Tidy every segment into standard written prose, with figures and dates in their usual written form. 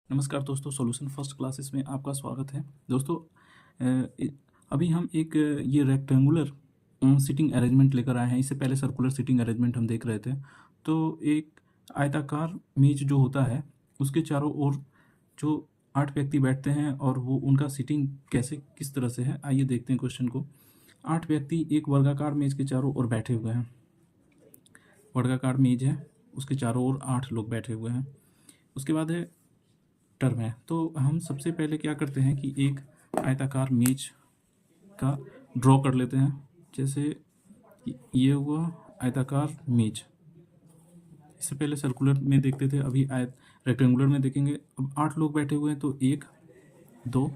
नमस्कार दोस्तों, solution first classes में आपका स्वागत है। दोस्तों अभी हम एक ये रेक्टेंगुलर सीटिंग अरेंजमेंट लेकर आए हैं। इससे पहले सर्कुलर सीटिंग अरेंजमेंट हम देख रहे थे। तो एक आयताकार मेज जो होता है उसके चारों ओर जो 8 व्यक्ति बैठते हैं और वो उनका सीटिंग कैसे किस तरह से है, आइए देखते हैं क्वेश्चन को। 8 व्यक्ति एक वर्गाकार मेज के चारों ओर बैठे हुए हैं। वर्गाकार मेज है, उसके चारों ओर 8 लोग बैठे हुए हैं। उसके बाद है टर्म है। तो हम सबसे पहले क्या करते हैं कि एक आयताकार मेज का ड्रॉ कर लेते हैं। जैसे ये हुआ आयताकार मेज। इससे पहले सर्कुलर में देखते थे, अभी रेक्टेंगुलर में देखेंगे। अब 8 लोग बैठे हुए हैं तो 1 2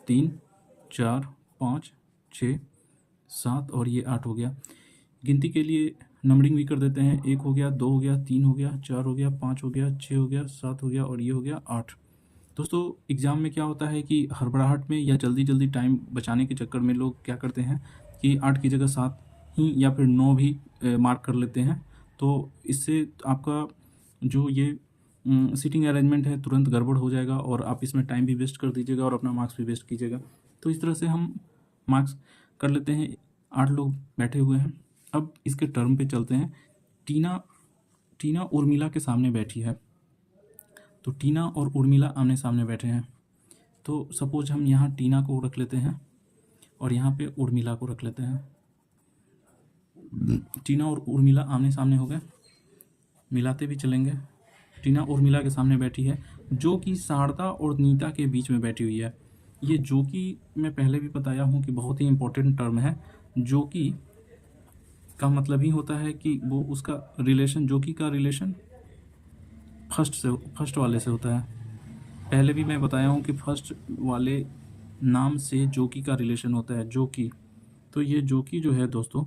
3 4 5 6 7 और ये 8 हो गया। गिनती के लिए नंबरिंग भी कर देते हैं। 1 हो गया, 2 हो गया, 3 हो गया, 4 हो गया, 5 हो गया, 6 हो गया, 7 हो गया और ये हो गया 8। दोस्तों एग्ज़ाम में क्या होता है कि हड़बड़ाहट में या जल्दी जल्दी टाइम बचाने के चक्कर में लोग क्या करते हैं कि 8 की जगह 7 ही या फिर 9 भी मार्क कर लेते हैं। तो इससे आपका जो ये सीटिंग अरेंजमेंट है तुरंत गड़बड़ हो जाएगा और आप इसमें टाइम भी वेस्ट कर दीजिएगा और अपना मार्क्स भी वेस्ट कीजिएगा। तो इस तरह से हम मार्क्स कर लेते हैं। 8 लोग बैठे हुए हैं। अब इसके टर्म पे चलते हैं। टीना उर्मिला के सामने बैठी है। तो टीना और उर्मिला आमने सामने बैठे हैं। तो सपोज हम यहाँ टीना को रख लेते हैं और यहाँ पे उर्मिला को रख लेते हैं। टीना और उर्मिला आमने सामने हो गए, मिलाते भी चलेंगे। टीना उर्मिला के सामने बैठी है, जो कि शारदा और नीता के बीच में बैठी हुई है। ये जो कि मैं पहले भी बताया हूँ कि बहुत ही इंपॉर्टेंट टर्म है। जो कि का मतलब ही होता है कि वो उसका रिलेशन, जो कि का रिलेशन फर्स्ट वाले से होता है। पहले भी मैं बताया हूँ कि फर्स्ट वाले नाम से जो कि का रिलेशन होता है। जो कि, तो ये जो कि जो है दोस्तों,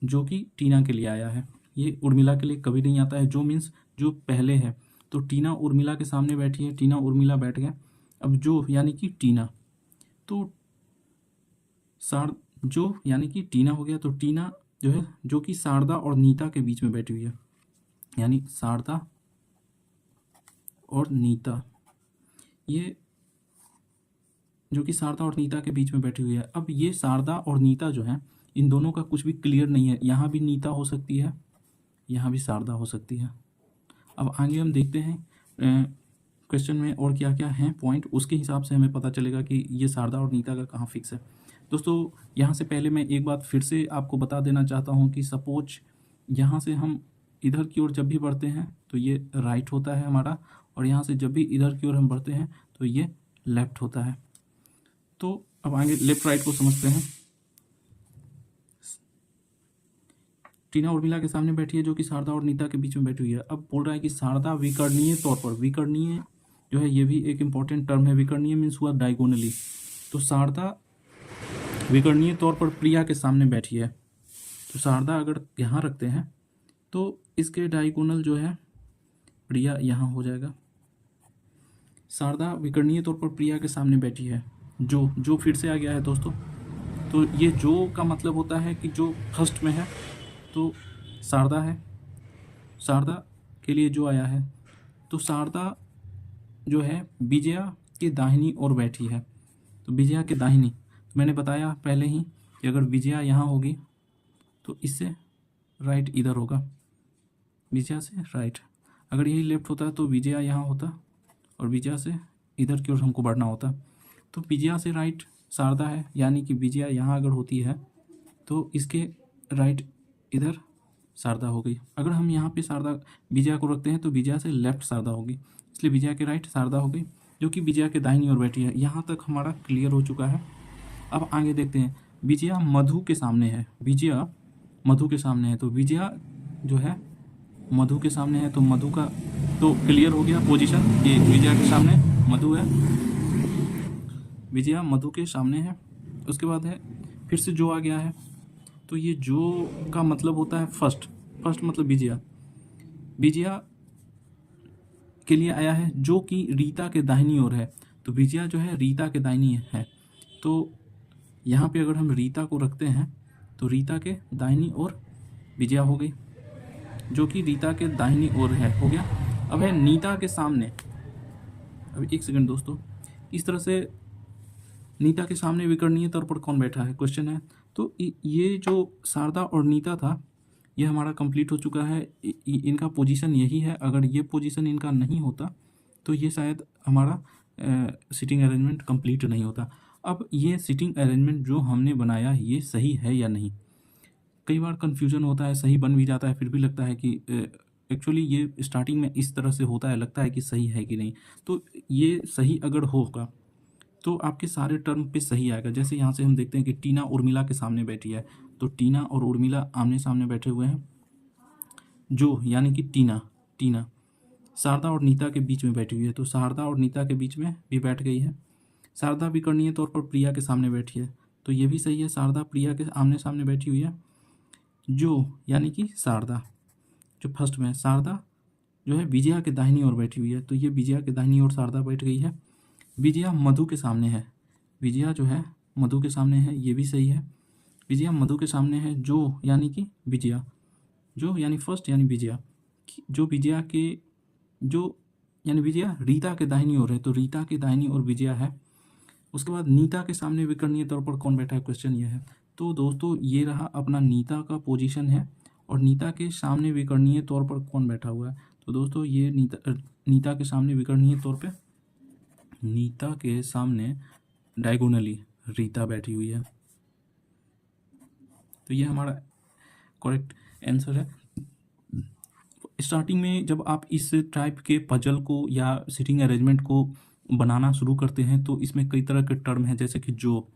जो कि टीना के लिए आया है, ये उर्मिला के लिए कभी नहीं आता है। जो मीन्स जो पहले है। तो टीना उर्मिला के सामने बैठी है, टीना उर्मिला बैठ गए। अब जो यानी कि टीना, तो जो यानी कि टीना हो गया। तो टीना जो है जो कि शारदा और नीता के बीच में बैठी हुई है, यानी शारदा और नीता, ये जो कि शारदा और नीता के बीच में बैठी हुई है। अब ये शारदा और नीता जो है, इन दोनों का कुछ भी क्लियर नहीं है। यहाँ भी नीता हो सकती है, यहाँ भी शारदा हो सकती है। अब आगे हम देखते हैं क्वेश्चन में और क्या क्या हैं पॉइंट, उसके हिसाब से हमें पता चलेगा कि ये शारदा और नीता का कहाँ फिक्स है। दोस्तों यहाँ से पहले मैं एक बात फिर से आपको बता देना चाहता हूँ कि सपोज यहाँ से हम इधर की ओर जब भी बढ़ते हैं तो ये राइट होता है हमारा, और यहाँ से जब भी इधर की ओर हम बढ़ते हैं तो ये लेफ्ट होता है। तो अब आगे लेफ्ट राइट को समझते हैं। टीना उर्मिला के सामने बैठी है, जो कि शारदा और नीता के बीच में बैठी हुई है। अब बोल रहा है कि शारदा विकर्णीय तौर पर, विकर्णीय जो है ये भी एक इंपॉर्टेंट टर्म है। विकर्णीय मीन्स हुआ डायगोनली। तो शारदा विकर्णीय तौर पर प्रिया के सामने बैठी है। तो शारदा अगर यहाँ रखते हैं तो इसके डायगोनल जो है प्रिया यहाँ हो जाएगा। शारदा विकर्णीय तौर पर प्रिया के सामने बैठी है। जो फिर से आ गया है दोस्तों। तो ये जो का मतलब होता है कि जो फर्स्ट में है तो शारदा है, शारदा के लिए जो आया है। तो शारदा जो है विजया के दाहिनी ओर बैठी है। तो विजया के दाहिनी, तो मैंने बताया पहले ही कि अगर विजया यहाँ होगी तो इससे राइट इधर होगा, विजया से राइट। अगर यही लेफ्ट होता तो विजया यहाँ होता और विजया से इधर की ओर हमको बढ़ना होता। तो विजया से राइट शारदा है, यानी कि विजया यहाँ अगर होती है तो इसके राइट इधर शारदा हो गई। अगर हम यहाँ पे शारदा विजया को रखते हैं तो विजया से लेफ्ट शारदा होगी, इसलिए विजया के राइट शारदा हो गई, जो कि विजया के दाहिनी ओर बैठी है। यहाँ तक हमारा क्लियर हो चुका है। अब आगे देखते हैं। विजया मधु के सामने है, विजया मधु के सामने है। तो विजया जो है मधु के सामने है, तो मधु का तो क्लियर हो गया पोजीशन कि विजया के सामने मधु है, विजया मधु के सामने है। उसके बाद है फिर से जो आ गया है। तो ये जो का मतलब होता है फर्स्ट मतलब विजया, विजया के लिए आया है, जो कि रीता के दाहिनी ओर है। तो विजया जो है रीता के दाहिनी है। तो यहाँ पे अगर हम रीता को रखते हैं तो रीता के दाहिनी ओर विजया हो गई, जो कि रीता के दाहिनी ओर है, हो गया। अब है नीता के सामने, अभी एक सेकंड दोस्तों, इस तरह से नीता के सामने विकर्णीय तौर पर कौन बैठा है क्वेश्चन है। तो ये जो शारदा और नीता था, ये हमारा कंप्लीट हो चुका है। इनका पोजीशन यही है। अगर ये पोजीशन इनका नहीं होता तो ये शायद हमारा सिटिंग अरेंजमेंट कंप्लीट नहीं होता। अब ये सिटिंग अरेंजमेंट जो हमने बनाया ये सही है या नहीं, कई बार कन्फ्यूजन होता है, सही बन भी जाता है, फिर भी लगता है कि एक्चुअली ये स्टार्टिंग में इस तरह से होता है, लगता है कि सही है कि नहीं। तो ये सही अगर होगा तो आपके सारे टर्म पे सही आएगा। जैसे यहाँ से हम देखते हैं कि टीना उर्मिला के सामने बैठी है, तो टीना और उर्मिला आमने सामने बैठे हुए हैं। जो यानी कि टीना शारदा और नीता के बीच में बैठी हुई है, तो शारदा और नीता के बीच में भी बैठ गई है। शारदा विकर्णीय तौर पर प्रिया के सामने बैठी है, तो ये भी सही है, शारदा प्रिया के आमने सामने बैठी हुई है। जो यानी कि शारदा जो फर्स्ट में है, शारदा जो है विजया के दाहिनी ओर बैठी हुई है, तो ये विजया के दाहिनी ओर शारदा बैठ गई है। विजया मधु के सामने है, विजया जो है मधु के सामने है, ये भी सही है। विजया मधु के सामने है, जो यानी कि विजया, जो यानी फर्स्ट यानी विजया, जो विजया के जो यानी विजया रीता के दाहिनी ओर है, तो रीता के दाहिनी ओर विजया है। उसके बाद नीता के सामने विकर्णीय तौर पर कौन बैठा है क्वेश्चन ये है। तो दोस्तों ये रहा अपना नीता का पोजीशन है, और नीता के सामने विकर्णीय तौर पर कौन बैठा हुआ है। तो दोस्तों ये नीता के सामने विकर्णीय तौर पे नीता के सामने डायगोनली रीता बैठी हुई है, तो ये हमारा करेक्ट आंसर है। स्टार्टिंग में जब आप इस टाइप के पजल को या सिटिंग अरेंजमेंट को बनाना शुरू करते हैं तो इसमें कई तरह के टर्म हैं, जैसे कि जो,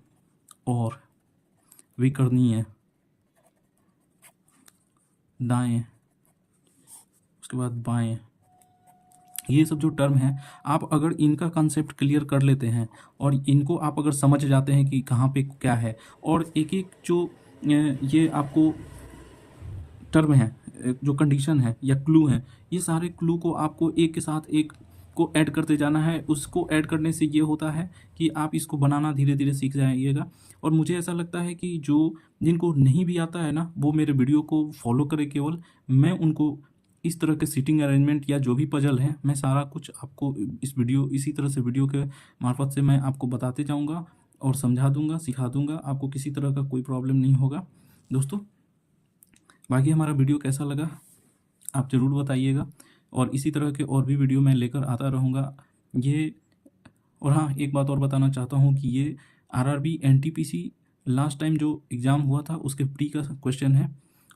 और, विकर्णीय, दाएं, उसके बाद बाएं, ये सब जो टर्म हैं, आप अगर इनका कंसेप्ट क्लियर कर लेते हैं और इनको आप अगर समझ जाते हैं कि कहाँ पे क्या है, और एक एक जो ये आपको टर्म है, जो कंडीशन है या क्लू है, ये सारे क्लू को आपको एक के साथ एक को ऐड करते जाना है। उसको ऐड करने से ये होता है कि आप इसको बनाना धीरे धीरे सीख जाइएगा। और मुझे ऐसा लगता है कि जो जिनको नहीं भी आता है ना, वो मेरे वीडियो को फॉलो करें केवल। मैं उनको इस तरह के सीटिंग अरेंजमेंट या जो भी पजल है, मैं सारा कुछ आपको इसी तरह से वीडियो के मार्फत से मैं आपको बताते जाऊँगा और समझा दूँगा, सिखा दूँगा। आपको किसी तरह का कोई प्रॉब्लम नहीं होगा दोस्तों। बाकी हमारा वीडियो कैसा लगा आप ज़रूर बताइएगा, और इसी तरह के और भी वीडियो मैं लेकर आता रहूँगा। ये और हाँ, एक बात और बताना चाहता हूँ कि ये आरआरबी एनटीपीसी लास्ट टाइम जो एग्ज़ाम हुआ था उसके प्री का क्वेश्चन है,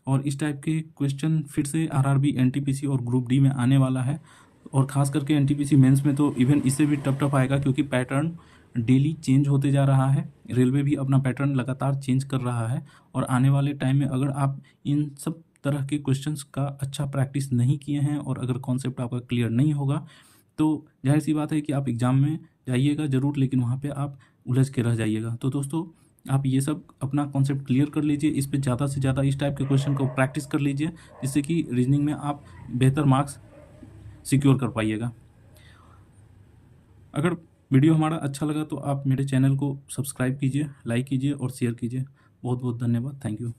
और इस टाइप के क्वेश्चन फिर से आरआरबी एनटीपीसी और ग्रुप डी में आने वाला है। और ख़ास करके एनटीपीसी मेंस में तो इवन इससे भी टफ आएगा, क्योंकि पैटर्न डेली चेंज होते जा रहा है। रेलवे भी अपना पैटर्न लगातार चेंज कर रहा है, और आने वाले टाइम में अगर आप इन सब तरह के क्वेश्चंस का अच्छा प्रैक्टिस नहीं किए हैं और अगर कॉन्सेप्ट आपका क्लियर नहीं होगा, तो जाहिर सी बात है कि आप एग्ज़ाम में जाइएगा ज़रूर, लेकिन वहाँ पे आप उलझ के रह जाइएगा। तो दोस्तों आप ये सब अपना कॉन्सेप्ट क्लियर कर लीजिए, इस पे ज़्यादा से ज़्यादा इस टाइप के क्वेश्चन को प्रैक्टिस कर लीजिए, जिससे कि रीजनिंग में आप बेहतर मार्क्स सिक्योर कर पाइएगा। अगर वीडियो हमारा अच्छा लगा तो आप मेरे चैनल को सब्सक्राइब कीजिए, लाइक कीजिए और शेयर कीजिए। बहुत बहुत धन्यवाद। Thank you.